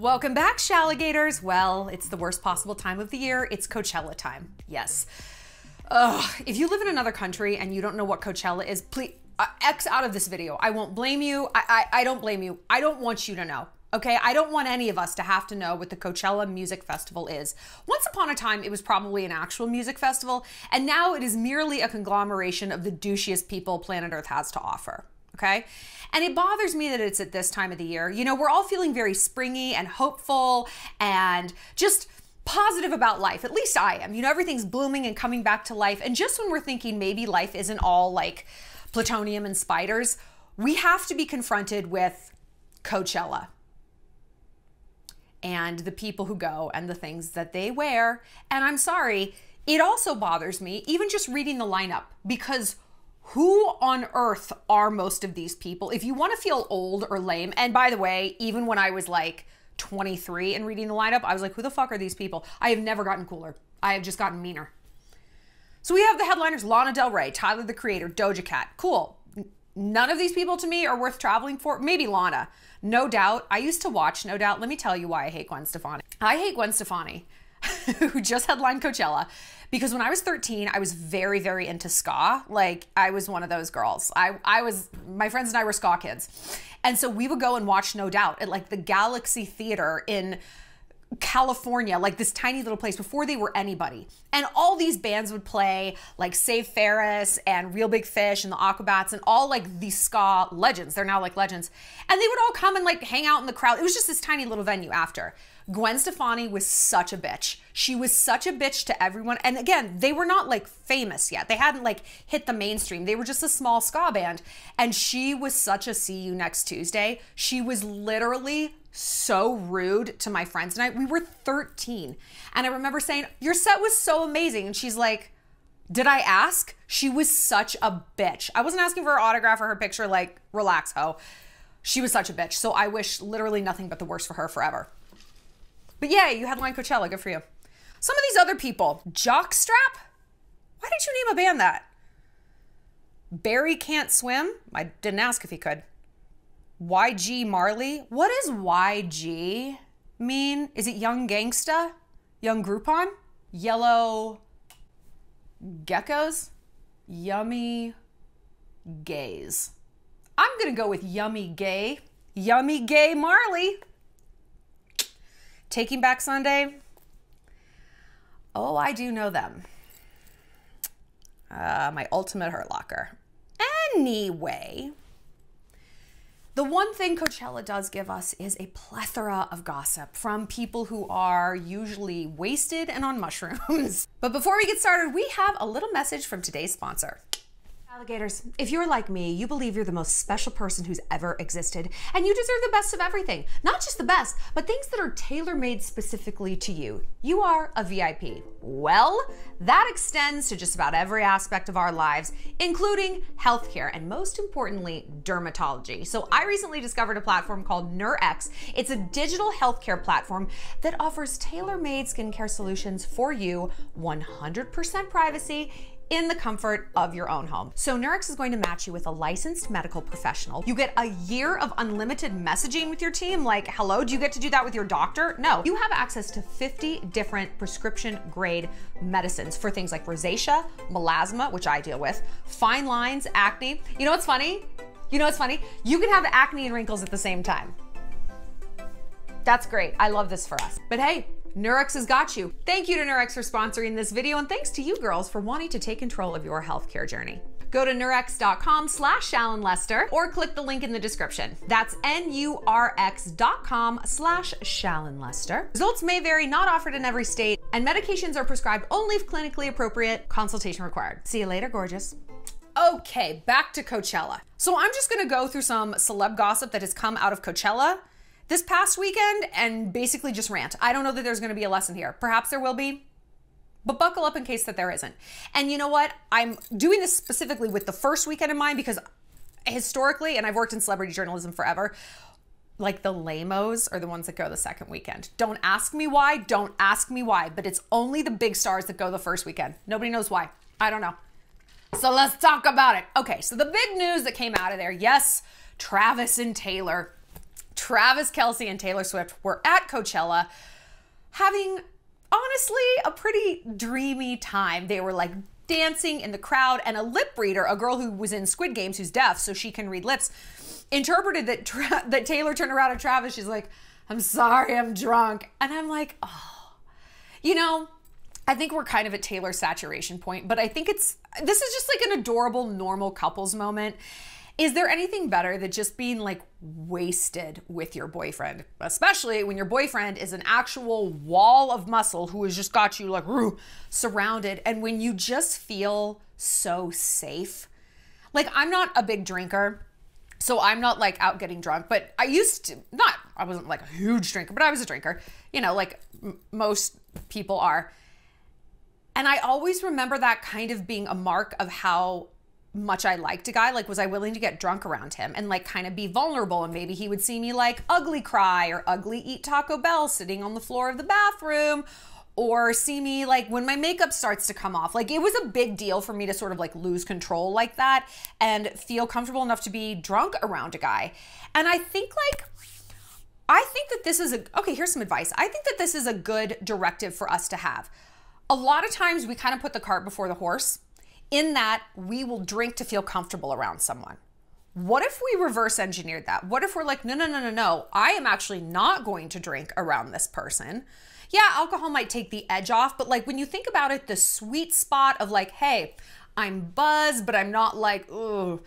Welcome back, Shalligators. Well, it's the worst possible time of the year. It's Coachella time. Yes. If you live in another country and you don't know what Coachella is, please X out of this video. I won't blame you. I don't blame you. I don't want you to know. Okay, I don't want any of us to have to know what the Coachella Music Festival is. Once upon a time, it was probably an actual music festival, and now it is merely a conglomeration of the douchiest people planet Earth has to offer. Okay? And it bothers me that it's at this time of the year. You know, we're all feeling very springy and hopeful and just positive about life. At least I am. You know, everything's blooming and coming back to life. And just when we're thinking maybe life isn't all like plutonium and spiders, we have to be confronted with Coachella and the people who go and the things that they wear. And I'm sorry, it also bothers me, even just reading the lineup, because who on earth are most of these people? If you want to feel old or lame, and by the way, even when I was like 23 and reading the lineup, I was like, who the fuck are these people? I have never gotten cooler. I have just gotten meaner. So we have the headliners: Lana Del Rey, Tyler the Creator, Doja Cat. Cool. None of these people to me are worth traveling for. Maybe Lana. No Doubt. I used to watch No Doubt. Let me tell you why I hate Gwen Stefani. I hate Gwen Stefani, who just headlined Coachella, because when I was 13, I was very, very into ska. Like, I was one of those girls. My friends and I were ska kids. And so we would go and watch No Doubt at like the Galaxy Theater in California, like this tiny little place before they were anybody. And all these bands would play, like Save Ferris and Real Big Fish and the Aquabats and all like these ska legends. They're now like legends. And they would all come and like hang out in the crowd. It was just this tiny little venue after. Gwen Stefani was such a bitch. She was such a bitch to everyone. And again, they were not like famous yet. They hadn't like hit the mainstream. They were just a small ska band. And she was such a see you next Tuesday. She was literally so rude to my friends and I. We were 13. And I remember saying, your set was so amazing. And she's like, did I ask? She was such a bitch. I wasn't asking for her autograph or her picture. Like, relax, ho. She was such a bitch. So I wish literally nothing but the worst for her forever. But yeah, you headline Coachella, good for you. Some of these other people, Jockstrap? Why did you name a band that? Barry Can't Swim? I didn't ask if he could. YG Marley? What does YG mean? Is it Young Gangsta? Young Groupon? Yellow Geckos? Yummy Gays. I'm gonna go with Yummy Gay. Yummy Gay Marley. Taking Back Sunday. Oh, I do know them. My ultimate hurt locker. Anyway, the one thing Coachella does give us is a plethora of gossip from people who are usually wasted and on mushrooms. But before we get started, we have a little message from today's sponsor. Alligators, if you're like me, you believe you're the most special person who's ever existed, and you deserve the best of everything. Not just the best, but things that are tailor-made specifically to you. You are a VIP. Well, that extends to just about every aspect of our lives, including healthcare, and most importantly, dermatology. So I recently discovered a platform called NurX. It's a digital healthcare platform that offers tailor-made skincare solutions for you, 100% privacy, in the comfort of your own home. So NurX is going to match you with a licensed medical professional. You get a year of unlimited messaging with your team. Like, hello, do you get to do that with your doctor? No. You have access to 50 different prescription grade medicines for things like rosacea, melasma, which I deal with, fine lines, acne. You know what's funny? You know what's funny? You can have acne and wrinkles at the same time. That's great. I love this for us. But hey, NurX has got you. Thank you to NurX for sponsoring this video, and thanks to you girls for wanting to take control of your healthcare journey. Go to nurx.com/Shallon Lester or click the link in the description. That's nurx.com/Shallon Lester. Results may vary, not offered in every state, and medications are prescribed only if clinically appropriate, consultation required. See you later, gorgeous. Okay, back to Coachella. So I'm just gonna go through some celeb gossip that has come out of Coachella this past weekend and basically just rant. I don't know that there's gonna be a lesson here. Perhaps there will be, but buckle up in case that there isn't. And you know what? I'm doing this specifically with the first weekend in mind because historically, and I've worked in celebrity journalism forever, like the lamos are the ones that go the second weekend. Don't ask me why, don't ask me why, but it's only the big stars that go the first weekend. Nobody knows why. I don't know. So let's talk about it. Okay, so the big news that came out of there, yes, Travis and Taylor. Travis Kelce and Taylor Swift were at Coachella having, honestly, a pretty dreamy time. They were like dancing in the crowd, and a lip reader, a girl who was in Squid Games who's deaf so she can read lips, interpreted that Taylor turned around to Travis. She's like, "I'm sorry, I'm drunk." And I'm like, oh, you know, I think we're kind of at Taylor's saturation point, but I think this is just like an adorable, normal couples moment. Is there anything better than just being like wasted with your boyfriend? Especially when your boyfriend is an actual wall of muscle who has just got you like surrounded, and when you just feel so safe. Like, I'm not a big drinker, so I'm not like out getting drunk, but I wasn't like a huge drinker, but I was a drinker, you know, like most people are. And I always remember that kind of being a mark of how much I liked a guy. Like, was I willing to get drunk around him and like kind of be vulnerable, and maybe he would see me like ugly cry or ugly eat Taco Bell sitting on the floor of the bathroom, or see me like when my makeup starts to come off. Like, it was a big deal for me to sort of like lose control like that and feel comfortable enough to be drunk around a guy. And I think that this is okay, here's some advice. I think that this is a good directive for us to have. A lot of times we kind of put the cart before the horse, in that we will drink to feel comfortable around someone. What if we reverse engineered that? What if we're like, no, I am actually not going to drink around this person. Yeah, alcohol might take the edge off, but like when you think about it, the sweet spot of like, hey, I'm buzzed, but I'm not like, ooh,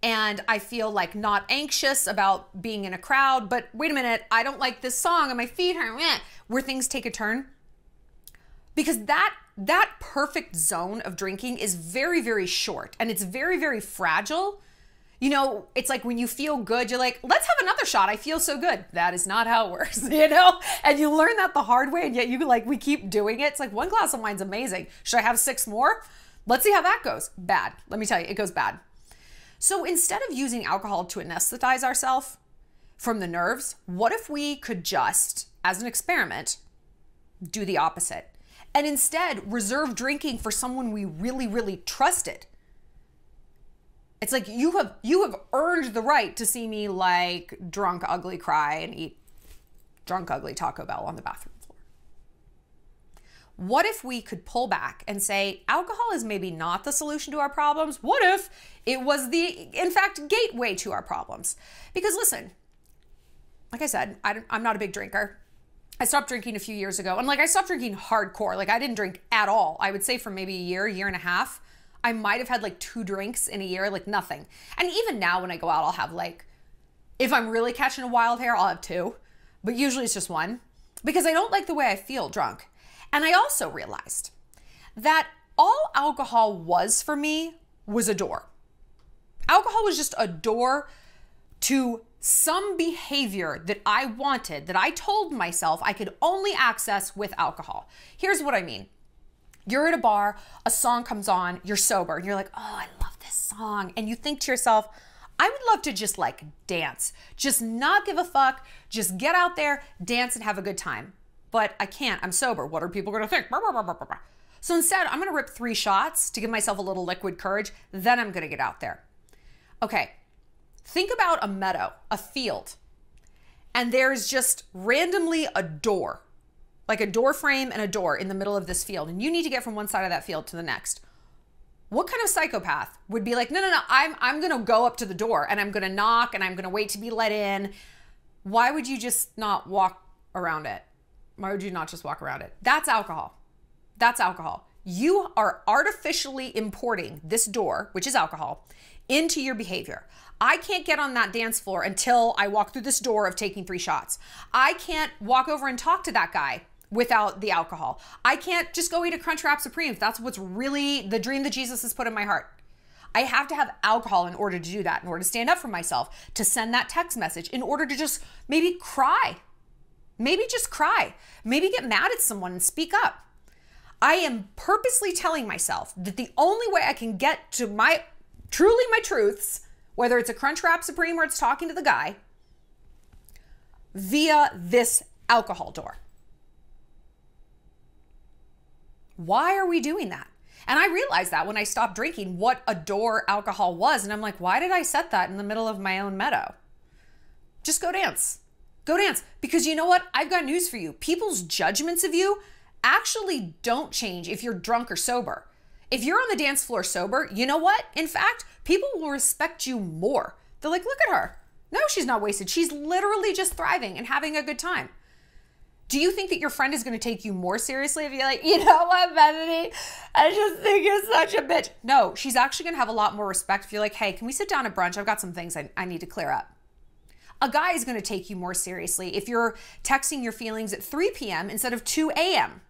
and I feel like not anxious about being in a crowd, but wait a minute, I don't like this song and my feet hurt, where things take a turn. Because that perfect zone of drinking is very, very short, and it's very, very fragile. You know, it's like when you feel good, you're like, let's have another shot. I feel so good. That is not how it works, you know? And you learn that the hard way, and yet we keep doing it. It's like, one glass of wine's amazing. Should I have 6 more? Let's see how that goes. Bad. Let me tell you, it goes bad. So instead of using alcohol to anesthetize ourselves from the nerves, what if we could just, as an experiment, do the opposite? And instead reserve drinking for someone we really, really trusted. It's like you have earned the right to see me like drunk, ugly cry and eat drunk, ugly Taco Bell on the bathroom floor. What if we could pull back and say, alcohol is maybe not the solution to our problems? What if it was in fact, gateway to our problems? Because listen, like I said, I'm not a big drinker. I stopped drinking a few years ago, and like I stopped drinking hardcore. Like, I didn't drink at all. I would say for maybe a year and a half. I might have had like 2 drinks in a year, like nothing. And even now when I go out, I'll have like, if I'm really catching a wild hair, I'll have 2, but usually it's just 1, because I don't like the way I feel drunk. And I also realized that all alcohol was for me was a door. Alcohol was just a door to some behavior that I wanted, that I told myself I could only access with alcohol. Here's what I mean. You're at a bar, a song comes on, you're sober, and you're like, oh, I love this song. And you think to yourself, I would love to just like dance, just not give a fuck, just get out there, dance and have a good time. But I can't, I'm sober. What are people gonna think? So instead, I'm gonna rip 3 shots to give myself a little liquid courage, then I'm gonna get out there. Okay. Think about a meadow, a field, and there's just randomly a door, like a door frame and a door in the middle of this field, and you need to get from one side of that field to the next. What kind of psychopath would be like, no, I'm gonna go up to the door and I'm gonna knock and I'm gonna wait to be let in? Why would you just not walk around it? Why would you not just walk around it? That's alcohol. That's alcohol. You are artificially importing this door, which is alcohol, into your behavior. I can't get on that dance floor until I walk through this door of taking 3 shots. I can't walk over and talk to that guy without the alcohol. I can't just go eat a Crunchwrap Supreme if that's what's really the dream that Jesus has put in my heart. I have to have alcohol in order to do that, in order to stand up for myself, to send that text message, in order to just maybe cry. Maybe just cry. Maybe get mad at someone and speak up. I am purposely telling myself that the only way I can get to my truths, whether it's a Crunchwrap Supreme or it's talking to the guy, via this alcohol door. Why are we doing that? And I realized that when I stopped drinking, what a door alcohol was. And I'm like, why did I set that in the middle of my own meadow? Just go dance. Go dance. Because you know what? I've got news for you. People's judgments of you actually don't change if you're drunk or sober. If you're on the dance floor sober, you know what? In fact, people will respect you more. They're like, look at her. No, she's not wasted. She's literally just thriving and having a good time. Do you think that your friend is going to take you more seriously if you're like, you know what, Bethany? I just think you're such a bitch. No, she's actually going to have a lot more respect if you're like, hey, can we sit down at brunch? I've got some things I need to clear up. A guy is going to take you more seriously if you're texting your feelings at 3 p.m. instead of 2 a.m.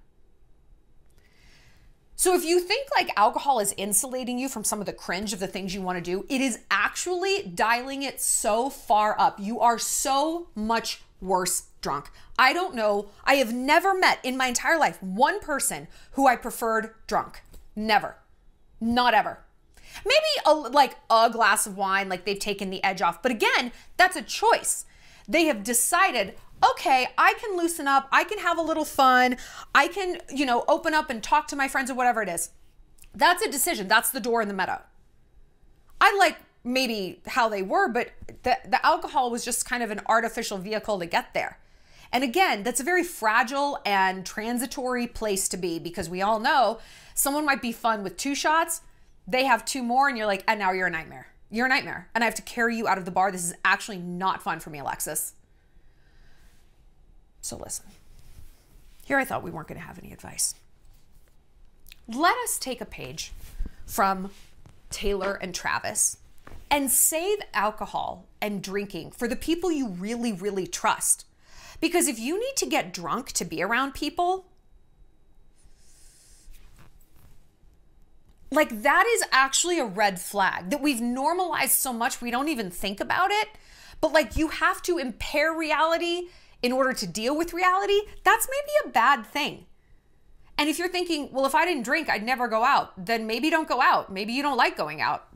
So if you think like alcohol is insulating you from some of the cringe of the things you want to do, it is actually dialing it so far up. You are so much worse drunk. I don't know. I have never met in my entire life one person who I preferred drunk. Never. Not ever. Maybe like a glass of wine, like they've taken the edge off. But again, that's a choice. They have decided, okay, I can loosen up. I can have a little fun. I can, open up and talk to my friends or whatever it is. That's a decision. That's the door in the meadow. I like maybe how they were, but the alcohol was just kind of an artificial vehicle to get there. And again, that's a very fragile and transitory place to be, because we all know someone might be fun with 2 shots. They have 2 more and you're like, and now you're a nightmare. You're a nightmare. And I have to carry you out of the bar. This is actually not fun for me, Alexis. So listen, here I thought we weren't going to have any advice. Let us take a page from Taylor and Travis and save alcohol and drinking for the people you really, really trust. Because if you need to get drunk to be around people, like that is actually a red flag that we've normalized so much we don't even think about it. But like you have to impair reality in order to deal with reality. That's maybe a bad thing. And if you're thinking, well, if I didn't drink, I'd never go out, then maybe don't go out. Maybe you don't like going out.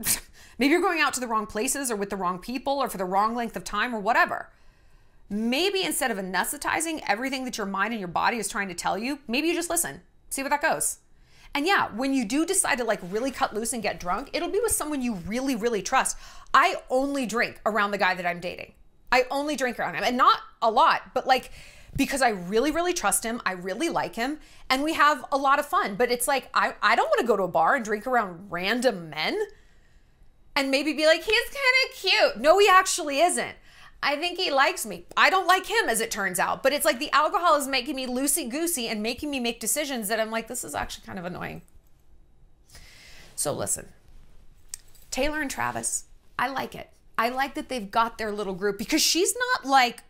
Maybe you're going out to the wrong places or with the wrong people or for the wrong length of time or whatever. Maybe instead of anesthetizing everything that your mind and your body is trying to tell you, maybe you just listen, see where that goes. And yeah, when you do decide to like really cut loose and get drunk, it'll be with someone you really, really trust. I only drink around the guy that I'm dating. I only drink around him, and not a lot, but like, because I really, really trust him. I really like him and we have a lot of fun, but it's like, I don't want to go to a bar and drink around random men and maybe be like, he's kind of cute. No, he actually isn't. I think he likes me. I don't like him, as it turns out, but it's like the alcohol is making me loosey-goosey and making me make decisions that I'm like, this is actually kind of annoying. So listen, Taylor and Travis, I like it. I like that they've got their little group because she's not like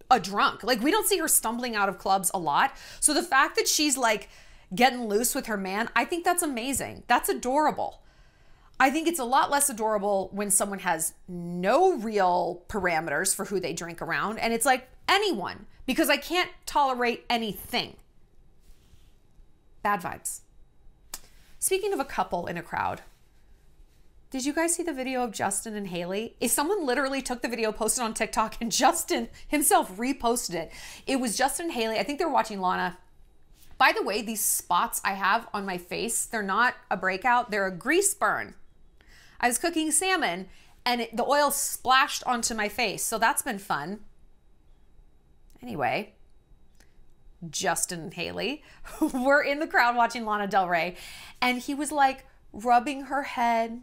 a drunk. Like we don't see her stumbling out of clubs a lot. So the fact that she's like getting loose with her man, I think that's amazing. That's adorable. I think it's a lot less adorable when someone has no real parameters for who they drink around. And it's like anyone, because I can't tolerate anything. Bad vibes. Speaking of a couple in a crowd, did you guys see the video of Justin and Hailey? If someone literally took the video, posted on TikTok, and Justin himself reposted it. It was Justin and Hailey. I think they were watching Lana. By the way, these spots I have on my face, they're not a breakout. They're a grease burn. I was cooking salmon and the oil splashed onto my face. So that's been fun. Anyway, Justin and Hailey were in the crowd watching Lana Del Rey. And he was like rubbing her head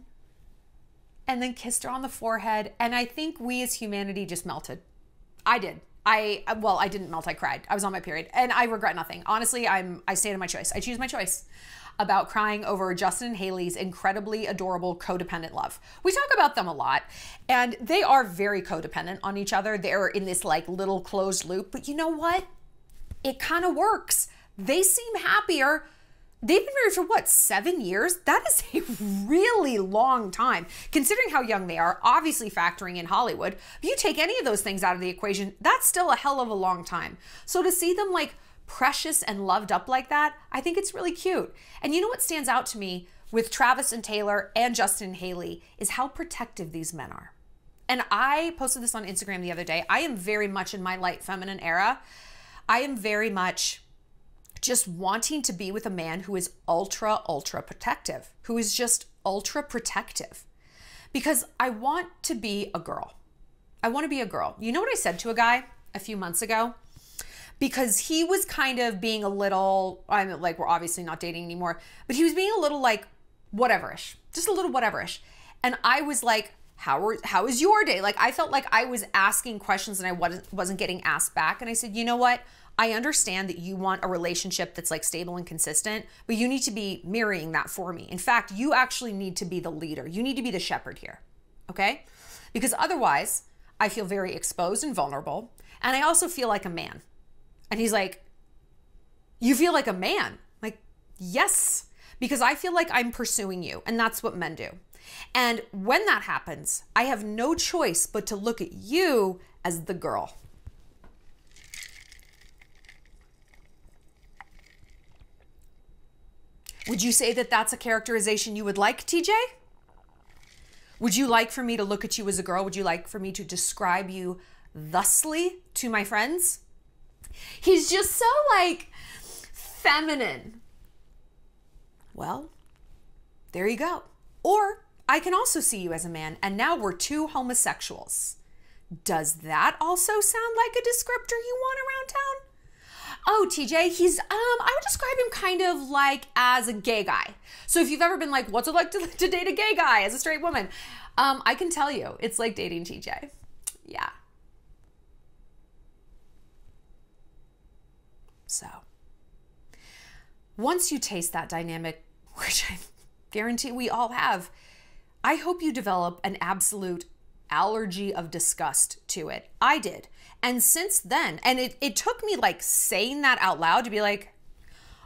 and then kissed her on the forehead. And I think we as humanity just melted. I did. I didn't melt. I cried. I was on my period and I regret nothing. Honestly, I stand in my choice. I choose my choice about crying over Justin and Hailey's incredibly adorable codependent love. We talk about them a lot and they are very codependent on each other. They're in this like little closed loop, but you know what? It kind of works. They seem happier. They've been married for what, 7 years? That is a really long time, considering how young they are, obviously factoring in Hollywood. If you take any of those things out of the equation, that's still a hell of a long time. So to see them like precious and loved up like that, I think it's really cute. And you know what stands out to me with Travis and Taylor and Justin and Hailey is how protective these men are. And I posted this on Instagram the other day. I am very much in my light feminine era. I am very much just wanting to be with a man who is ultra, ultra protective, who is just ultra protective. Because I want to be a girl. I want to be a girl. You know what I said to a guy a few months ago? Because he was kind of being a little, I'm like, we're obviously not dating anymore, but he was being a little like whateverish, just a little whateverish. And I was like, how is your day? Like, I felt like I was asking questions and I wasn't getting asked back. And I said, you know what? I understand that you want a relationship that's like stable and consistent, but you need to be mirroring that for me. In fact, you actually need to be the leader. You need to be the shepherd here, okay? Because otherwise, I feel very exposed and vulnerable. And I also feel like a man. And he's like, you feel like a man? Like, yes, because I feel like I'm pursuing you. And that's what men do. And when that happens, I have no choice but to look at you as the girl. Would you say that that's a characterization you would like, TJ? Would you like for me to look at you as a girl? Would you like for me to describe you thusly to my friends? He's just so like feminine. Well, there you go. Or I can also see you as a man, and now we're two homosexuals. Does that also sound like a descriptor you want around town? Oh, TJ, he's, I would describe him kind of like as a gay guy. So if you've ever been like, what's it like to date a gay guy as a straight woman? I can tell you, it's like dating TJ. Yeah. So once you taste that dynamic, which I guarantee we all have, I hope you develop an absolute allergy of disgust to it. I did. And since then, and it took me like saying that out loud to be like,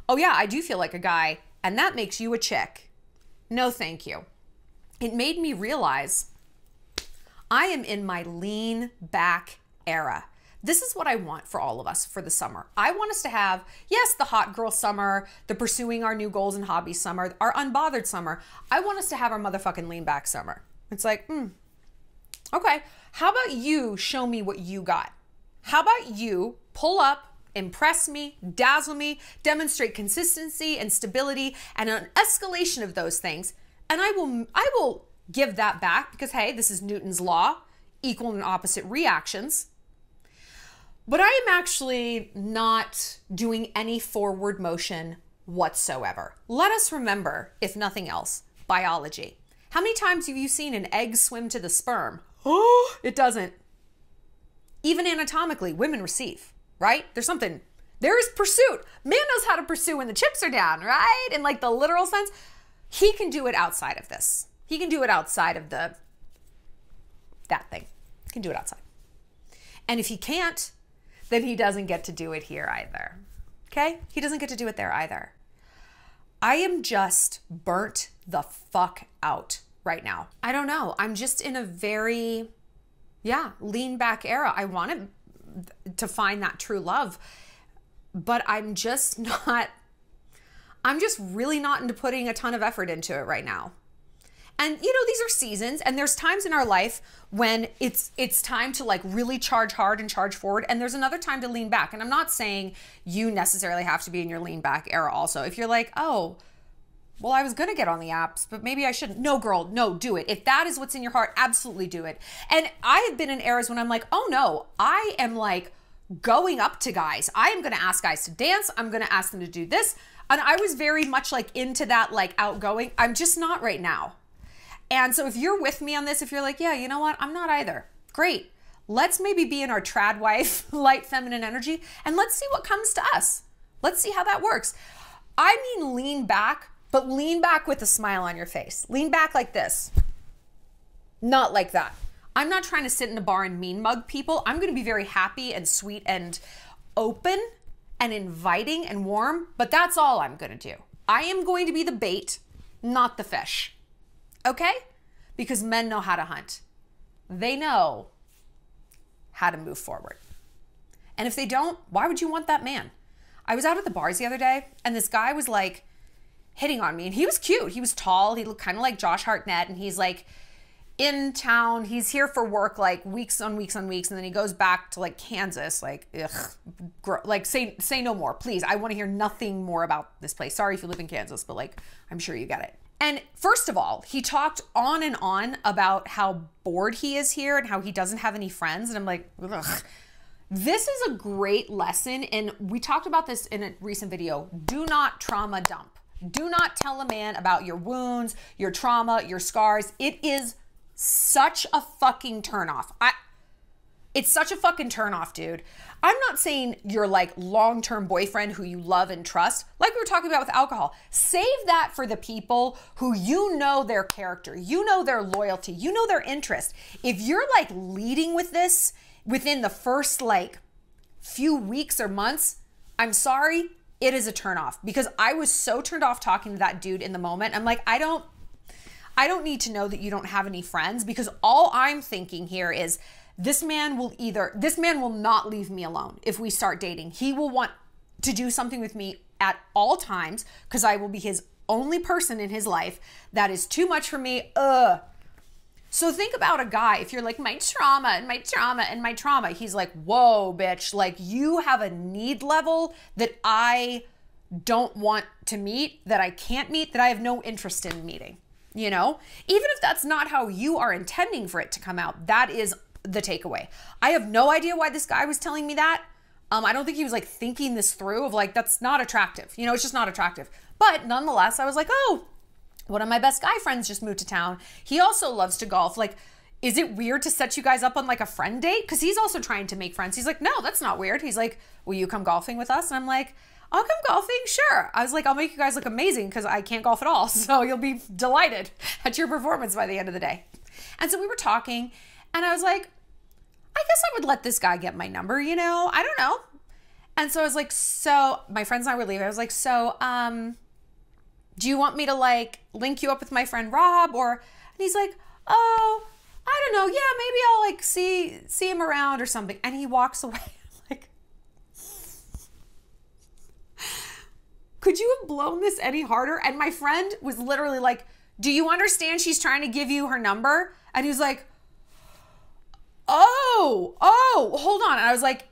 oh yeah, I do feel like a guy, and that makes you a chick. No, thank you. It made me realize I am in my lean back era. This is what I want for all of us for the summer. I want us to have, yes, the hot girl summer, the pursuing our new goals and hobbies summer, our unbothered summer. I want us to have our motherfucking lean back summer. It's like, okay, how about you show me what you got? How about you pull up, impress me, dazzle me, demonstrate consistency and stability and an escalation of those things. And I will give that back because, hey, this is Newton's law, equal and opposite reactions. But I am actually not doing any forward motion whatsoever. Let us remember, if nothing else, biology. How many times have you seen an egg swim to the sperm? Oh, it doesn't. Even anatomically, women receive, right? There is pursuit. Man knows how to pursue when the chips are down, right? In like the literal sense. He can do it outside of this. He can do it outside of that thing. He can do it outside. And if he can't, then he doesn't get to do it here either. Okay? He doesn't get to do it there either. I am just burnt the fuck out right now. I don't know. I'm just in a very, lean back era. I wanted to find that true love, but I'm just really not into putting a ton of effort into it right now. And you know, these are seasons, and there's times in our life when it's time to like really charge hard and charge forward, and there's another time to lean back. And I'm not saying you necessarily have to be in your lean back era also. If you're like, oh, well, I was gonna get on the apps, but maybe I shouldn't. No, girl, no, do it. If that is what's in your heart, absolutely do it. And I have been in eras when I'm like, oh no, I am like going up to guys. I am gonna ask guys to dance. I'm gonna ask them to do this. And I was very much like into that, like outgoing. I'm just not right now. And so if you're with me on this, if you're like, yeah, you know what? I'm not either. Great. Let's maybe be in our trad wife, light feminine energy, and let's see what comes to us. Let's see how that works. I mean, lean back, but lean back with a smile on your face. Lean back like this. Not like that. I'm not trying to sit in a bar and mean mug people. I'm going to be very happy and sweet and open and inviting and warm, but that's all I'm going to do. I am going to be the bait, not the fish. Okay? Because men know how to hunt. They know how to move forward. And if they don't, why would you want that man? I was out at the bars the other day, and this guy was like hitting on me, and he was cute. He was tall. He looked kind of like Josh Hartnett, and he's like in town. He's here for work like weeks on weeks on weeks, and then he goes back to like Kansas. Like, ugh, like say no more, please. I want to hear nothing more about this place. Sorry if you live in Kansas, but like I'm sure you get it. And first of all, he talked on and on about how bored he is here and how he doesn't have any friends. And I'm like, ugh. This is a great lesson. And we talked about this in a recent video. Do not trauma dump. Do not tell a man about your wounds, your trauma, your scars. It is such a fucking turnoff. It's such a fucking turnoff, dude. I'm not saying your like long-term boyfriend who you love and trust, like we were talking about with alcohol. Save that for the people who you know their character, you know their loyalty, you know their interest. If you're like leading with this within the first like few weeks or months, I'm sorry, it is a turnoff, because I was so turned off talking to that dude in the moment. I'm like, I don't need to know that you don't have any friends, because all I'm thinking here is this man will not leave me alone if we start dating. He will want to do something with me at all times because I will be his only person in his life. That is too much for me. So think about a guy, if you're like, my trauma and my trauma and my trauma, he's like, whoa, bitch, like you have a need level that I don't want to meet, that I can't meet, that I have no interest in meeting, you know? Even if that's not how you are intending for it to come out, that is the takeaway. I have no idea why this guy was telling me that. I don't think he was like thinking this through of like, that's not attractive. You know, it's just not attractive. But nonetheless, I was like, oh, one of my best guy friends just moved to town. He also loves to golf. Like, is it weird to set you guys up on like a friend date? Because he's also trying to make friends. He's like, no, that's not weird. He's like, will you come golfing with us? And I'm like, I'll come golfing, sure. I was like, I'll make you guys look amazing because I can't golf at all. So you'll be delighted at your performance by the end of the day. And so we were talking and I was like, I guess I would let this guy get my number, you know? I don't know. And so I was like, so my friends and I were leaving. I was like, so, do you want me to like link you up with my friend Rob? And he's like, oh, I don't know. Yeah, maybe I'll like see him around or something. And he walks away. Like, could you have blown this any harder? And my friend was literally like, do you understand she's trying to give you her number? And he was like, oh, hold on. And I was like,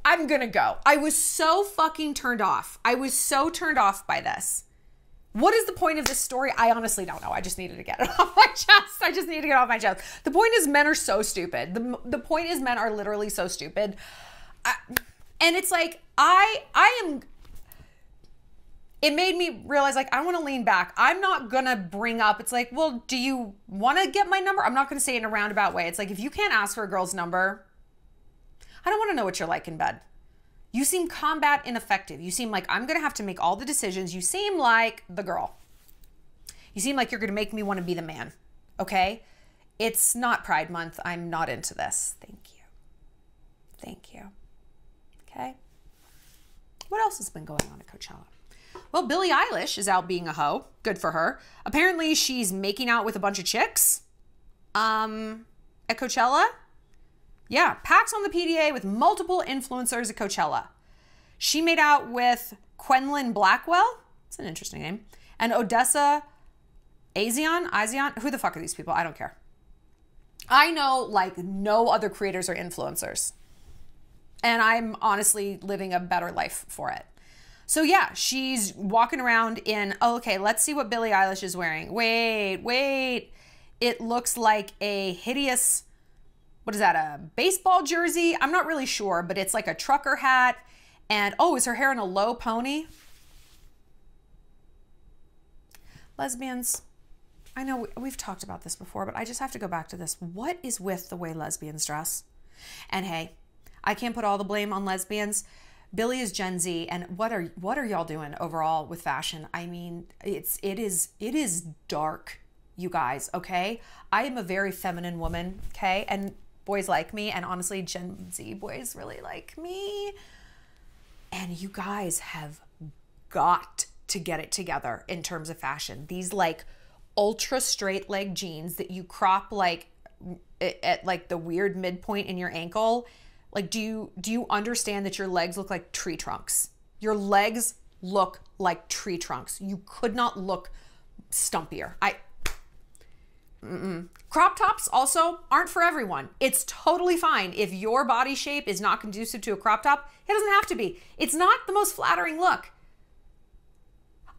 I'm gonna go. I was so fucking turned off. I was so turned off by this. What is the point of this story? I honestly don't know. I just needed to get it off my chest. I just need to get it off my chest. The point is men are so stupid. The point is men are literally so stupid. And it's like, it made me realize like, I want to lean back. I'm not going to bring up, it's like, well, do you want to get my number? I'm not going to say it in a roundabout way. It's like, if you can't ask for a girl's number, I don't want to know what you're like in bed. You seem combat ineffective. You seem like I'm going to have to make all the decisions. You seem like the girl. You seem like you're going to make me want to be the man. Okay? It's not Pride Month. I'm not into this. Thank you. Thank you. Okay? What else has been going on at Coachella? Well, Billie Eilish is out being a hoe. Good for her. Apparently, she's making out with a bunch of chicks at Coachella. Yeah, packs on the PDA with multiple influencers at Coachella. She made out with Quenlin Blackwell. It's an interesting name. And Odessa Azion. Who the fuck are these people? I don't care. I know like no other creators or influencers. And I'm honestly living a better life for it. So yeah, she's walking around in, oh, okay, let's see what Billie Eilish is wearing. Wait. It looks like a hideous, what is that, a baseball jersey? I'm not really sure, but it's like a trucker hat. And oh, is her hair in a low pony? Lesbians. I know we've talked about this before, but I just have to go back to this. What is with the way lesbians dress? And hey, I can't put all the blame on lesbians. Billie is Gen Z, and what are y'all doing overall with fashion? I mean, it is dark, you guys, okay? I am a very feminine woman, okay? And boys like me, and honestly, Gen Z boys really like me. And you guys have got to get it together in terms of fashion. These like ultra straight leg jeans that you crop like at like the weird midpoint in your ankle. Like, do you understand that your legs look like tree trunks? Your legs look like tree trunks. You could not look stumpier. Crop tops also aren't for everyone. It's totally fine. If your body shape is not conducive to a crop top, it doesn't have to be. It's not the most flattering look.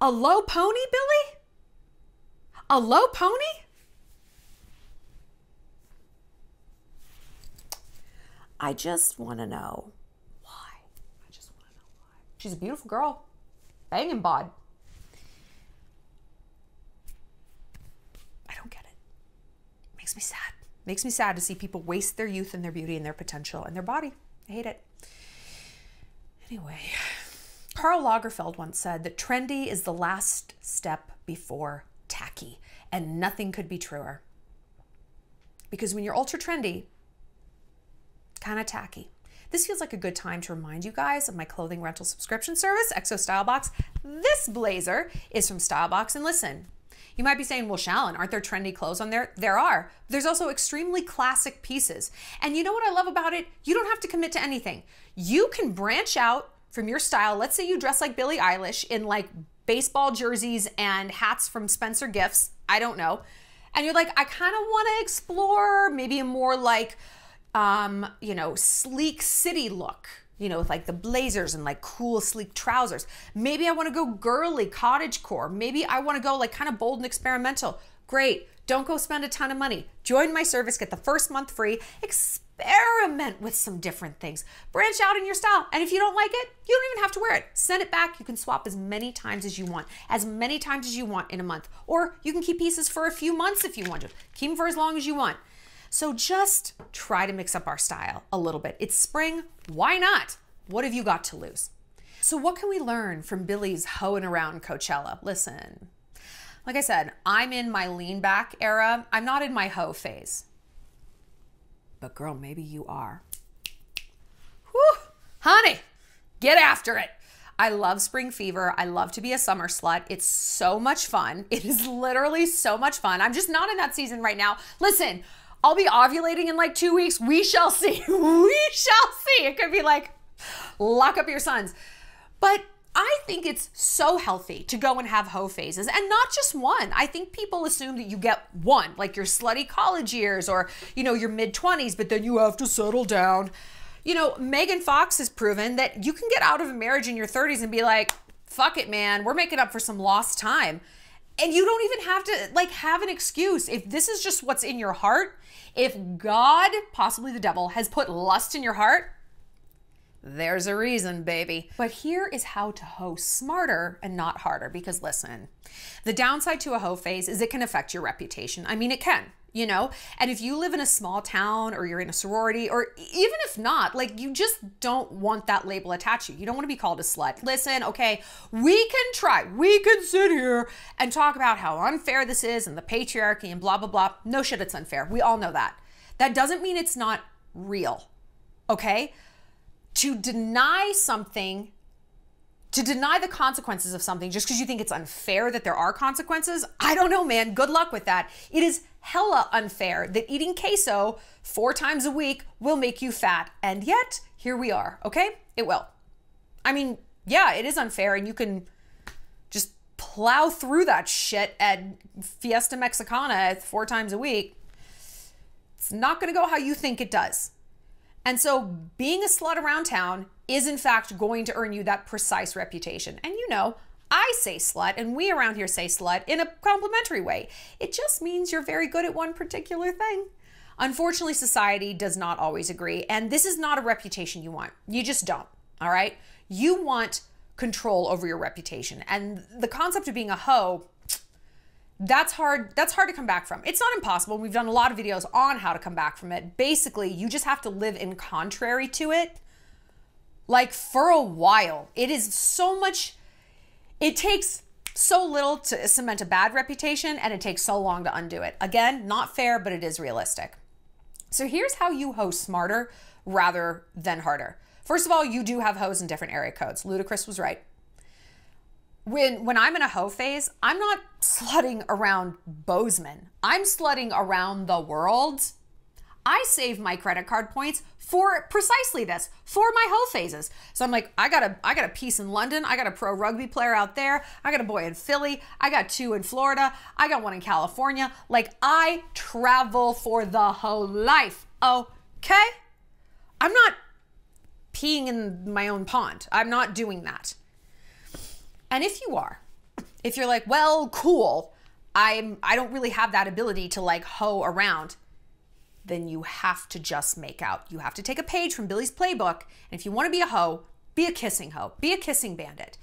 A low pony, Billie? A low pony? I just want to know why. I just want to know why. She's a beautiful girl. Banging bod. I don't get it. Makes me sad. Makes me sad to see people waste their youth and their beauty and their potential and their body. I hate it. Anyway, Karl Lagerfeld once said that trendy is the last step before tacky, and nothing could be truer. Because when you're ultra trendy, it's kind of tacky. This feels like a good time to remind you guys of my clothing rental subscription service, XO Style Box. This blazer is from Style Box, and listen, you might be saying, well, Shallon, aren't there trendy clothes on there? There are. There's also extremely classic pieces. And you know what I love about it? You don't have to commit to anything. You can branch out from your style. Let's say you dress like Billie Eilish in like baseball jerseys and hats from Spencer Gifts. I don't know. And you're like, I kind of want to explore maybe a more like, you know, sleek city look. You know, with like the blazers and like cool sleek trousers. Maybe I want to go girly cottagecore. Maybe I want to go like kind of bold and experimental. Great. Don't go spend a ton of money. Join my service, get the first month free. Experiment with some different things. Branch out in your style. And if you don't like it, you don't even have to wear it. Send it back. You can swap as many times as you want in a month. Or you can keep pieces for a few months if you want to. Keep them for as long as you want. So just try to mix up our style a little bit. It's spring, why not? What have you got to lose? So what can we learn from Billie's hoeing around Coachella? Listen, like I said, I'm in my lean back era. I'm not in my hoe phase. But girl, maybe you are. Whew, honey, get after it. I love spring fever. I love to be a summer slut. It's so much fun. It is literally so much fun. I'm just not in that season right now. Listen, I'll be ovulating in like 2 weeks. We shall see. We shall see. It could be like, lock up your sons. But I think it's so healthy to go and have hoe phases, and not just one. I think people assume that you get one, like your slutty college years or, you know, your mid-20s, but then you have to settle down. You know, Megan Fox has proven that you can get out of a marriage in your 30s and be like, fuck it, man. We're making up for some lost time. And you don't even have to like have an excuse. If this is just what's in your heart, if God, possibly the devil, has put lust in your heart, there's a reason, baby. But here is how to hoe smarter and not harder, because listen, the downside to a hoe phase is it can affect your reputation. I mean, it can, you know? And if you live in a small town or you're in a sorority, or even if not, like you just don't want that label attached to you. You don't want to be called a slut. Listen, okay, we can sit here and talk about how unfair this is and the patriarchy and blah, blah, blah. No shit, it's unfair. We all know that. That doesn't mean it's not real, okay? To deny something, to deny the consequences of something just because you think it's unfair that there are consequences, I don't know, man. Good luck with that. It is hella unfair that eating queso 4 times a week will make you fat. And yet, here we are, okay? It will. I mean, yeah, it is unfair, and you can just plow through that shit at Fiesta Mexicana 4 times a week. It's not gonna go how you think it does. And so being a slut around town is in fact going to earn you that precise reputation. And you know, I say slut and we around here say slut in a complimentary way. It just means you're very good at one particular thing. Unfortunately, society does not always agree. And this is not a reputation you want. You just don't, all right? You want control over your reputation. And the concept of being a hoe, that's hard to come back from. It's not impossible. We've done a lot of videos on how to come back from it. Basically, you just have to live in contrary to it, like for a while. It is so much, it takes so little to cement a bad reputation, and it takes so long to undo it. Again, not fair, but it is realistic. So here's how you hoe smarter rather than harder. First of all, you do have hoes in different area codes. Ludacris was right. When I'm in a hoe phase, I'm not slutting around Bozeman. I'm slutting around the world. I save my credit card points for precisely this, for my hoe phases. So I'm like, I got a piece in London. I got a pro rugby player out there. I got a boy in Philly. I got 2 in Florida. I got 1 in California. Like, I travel for the whole life, okay? I'm not peeing in my own pond. I'm not doing that. And if you are, if you're like, well, cool, I don't really have that ability to like hoe around, then you have to just make out. You have to take a page from Billie's playbook. And if you want to be a hoe, be a kissing hoe, be a kissing bandit.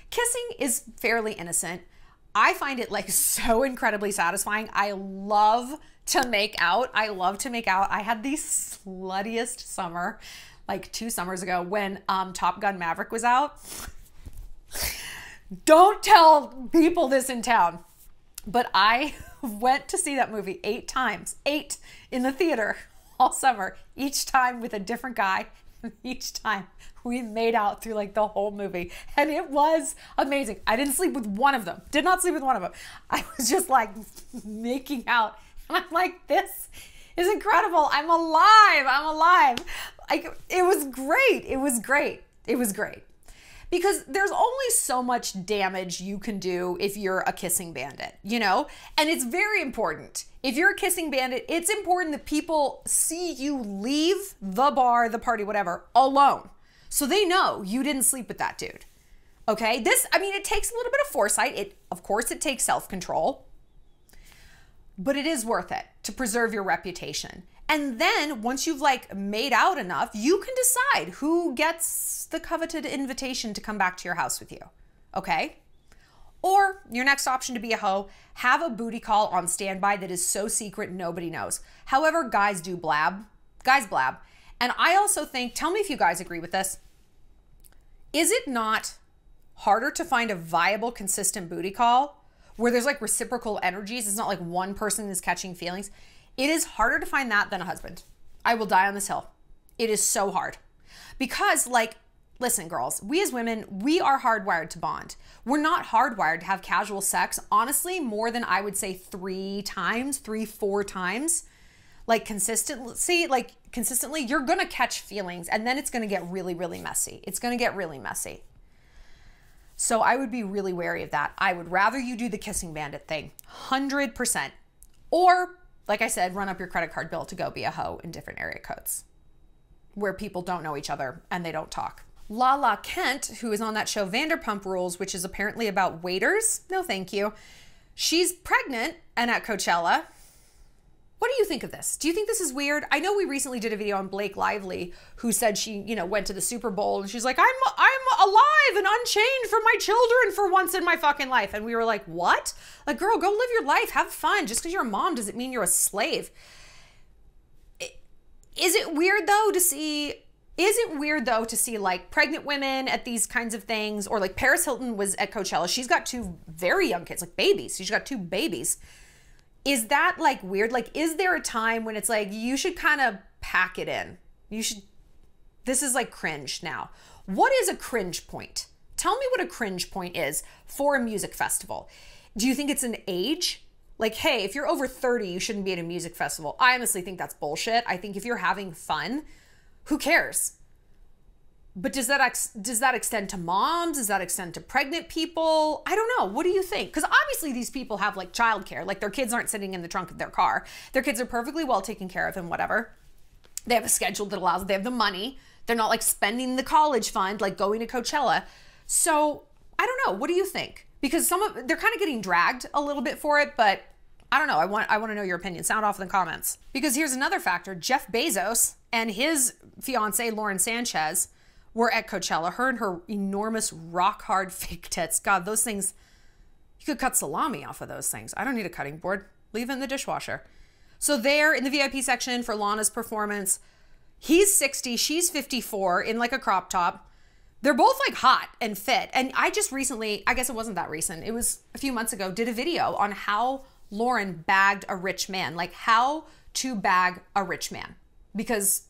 Kissing is fairly innocent. I find it like so incredibly satisfying. I love to make out. I love to make out. I had the sluttiest summer, like 2 summers ago when Top Gun Maverick was out. Don't tell people this in town, but I went to see that movie 8 times, 8 in the theater all summer, each time with a different guy. Each time we made out through like the whole movie, and it was amazing. I didn't sleep with one of them, did not sleep with one of them. I was just like making out, and I'm like, this is incredible. I'm alive. Like, it was great. It was great. It was great. Because there's only so much damage you can do if you're a kissing bandit, you know? And it's very important. If you're a kissing bandit, it's important that people see you leave the bar, the party, whatever, alone. So they know you didn't sleep with that dude. Okay? It takes a little bit of foresight. Of course, it takes self-control. But it is worth it to preserve your reputation. And then once you've like made out enough, you can decide who gets the coveted invitation to come back to your house with you. Okay? Or your next option to be a hoe, have a booty call on standby that is so secret nobody knows. However, guys do blab. Guys blab. And I also think, tell me if you guys agree with this. Is it not harder to find a viable, consistent booty call where there's like reciprocal energies? It's not like one person is catching feelings. It is harder to find that than a husband. I will die on this hill. It is so hard. Because like, listen, girls, we as women, we are hardwired to bond. We're not hardwired to have casual sex, honestly, more than I would say 3 times, 4 times. Like consistently, you're gonna catch feelings, and then it's gonna get really, really messy. It's gonna get really messy. So I would be really wary of that. I would rather you do the kissing bandit thing, 100%. Or, like I said, run up your credit card bill to go be a hoe in different area codes where people don't know each other and they don't talk. Lala Kent, who is on that show Vanderpump Rules, which is apparently about waiters. No, thank you. She's pregnant and at Coachella. What do you think of this? Do you think this is weird? I know we recently did a video on Blake Lively, who said she, went to the Super Bowl and she's like, I'm alive and unchained for my children for once in my fucking life. And we were like, what? Like, girl, go live your life. Have fun. Just because you're a mom doesn't mean you're a slave. Is it weird though to see like pregnant women at these kinds of things? Or like Paris Hilton was at Coachella. She's got 2 very young kids, like babies. She's got 2 babies. Is that like weird? Like, is there a time when it's like, you should kind of pack it in? This is like cringe now. What is a cringe point? Tell me what a cringe point is for a music festival. Do you think it's an age? Like, hey, if you're over 30, you shouldn't be at a music festival. I honestly think that's bullshit. I think if you're having fun, who cares? But does that extend to moms? Does that extend to pregnant people? I don't know. What do you think? Because obviously these people have like childcare. Like, their kids aren't sitting in the trunk of their car. Their kids are perfectly well taken care of and whatever. They have a schedule that allows, they have the money. They're not like spending the college fund, like going to Coachella. So I don't know. What do you think? Because they're kind of getting dragged a little bit for it, but I don't know. I want to know your opinion. Sound off in the comments. Because here's another factor. Jeff Bezos and his fiance, Lauren Sanchez, were at Coachella. Her and her enormous rock hard fake tits. God, those things, you could cut salami off of those things. I don't need a cutting board. Leave it in the dishwasher. So they're in the VIP section for Lana's performance. He's 60, she's 54 in like a crop top. They're both like hot and fit. And I just recently, I guess it wasn't that recent, it was a few months ago, did a video on how Lauren bagged a rich man. Like, how to bag a rich man. Because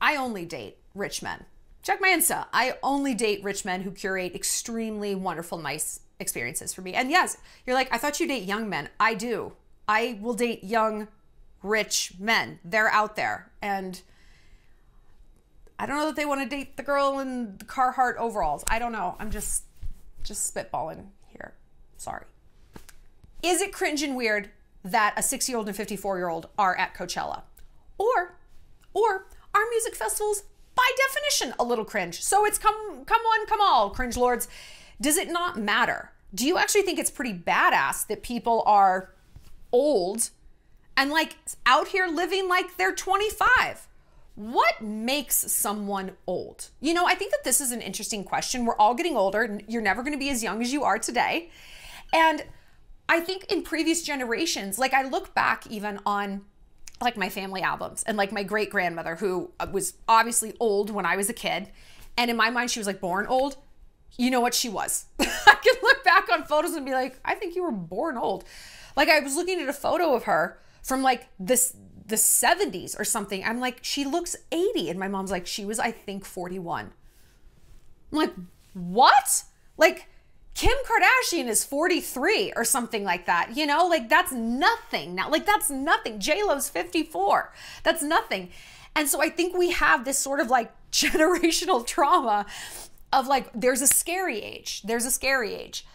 I only date rich men. Check my Insta. I only date rich men who curate extremely wonderful, nice experiences for me. And yes, you're like, I thought you date young men. I do. I will date young, rich men. They're out there. And I don't know that they want to date the girl in the Carhartt overalls. I don't know. I'm just spitballing here. Sorry. Is it cringe and weird that a 60-year-old and 54-year-old are at Coachella? Or are music festivals by definition a little cringe? So it's come one, come all, cringe lords. Does it not matter? do you actually think it's pretty badass that people are old and like out here living like they're 25? What makes someone old? You know, I think that this is an interesting question. We're all getting older. You're never going to be as young as you are today. And I think in previous generations, like I look back even on like my family albums and like my great grandmother, who was obviously old when I was a kid. And in my mind, she was like born old. You know what she was? I can look back on photos and be like, I think you were born old. Like I was looking at a photo of her from like the 70s or something. I'm like, she looks 80. And my mom's like, she was, I think, 41. I'm like, what? Like Kim Kardashian is 43 or something like that. You know, like that's nothing now. Like that's nothing. J-Lo's 54. That's nothing. And so I think we have this sort of like generational trauma of like, there's a scary age. There's a scary age.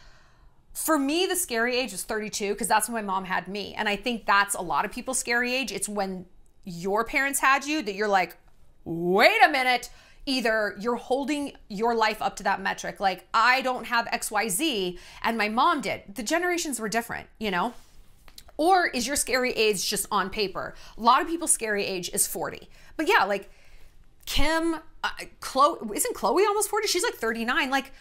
For me, the scary age is 32 because that's when my mom had me. And I think that's a lot of people's scary age. It's when your parents had you that you're like, wait a minute. Either you're holding your life up to that metric. Like I don't have XYZ and my mom did. The generations were different, you know? Or is your scary age just on paper? A lot of people's scary age is 40. But yeah, like Kim, Chloe, isn't Chloe almost 40? She's like 39. Like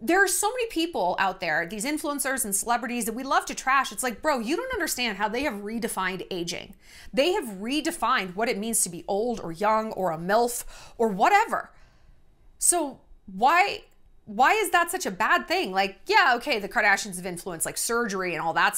there are so many people out there, these influencers and celebrities that we love to trash. It's like, bro, you don't understand how they have redefined aging. They have redefined what it means to be old or young or a MILF or whatever. So why is that such a bad thing? Like, yeah, okay, the Kardashians have influenced like surgery and all that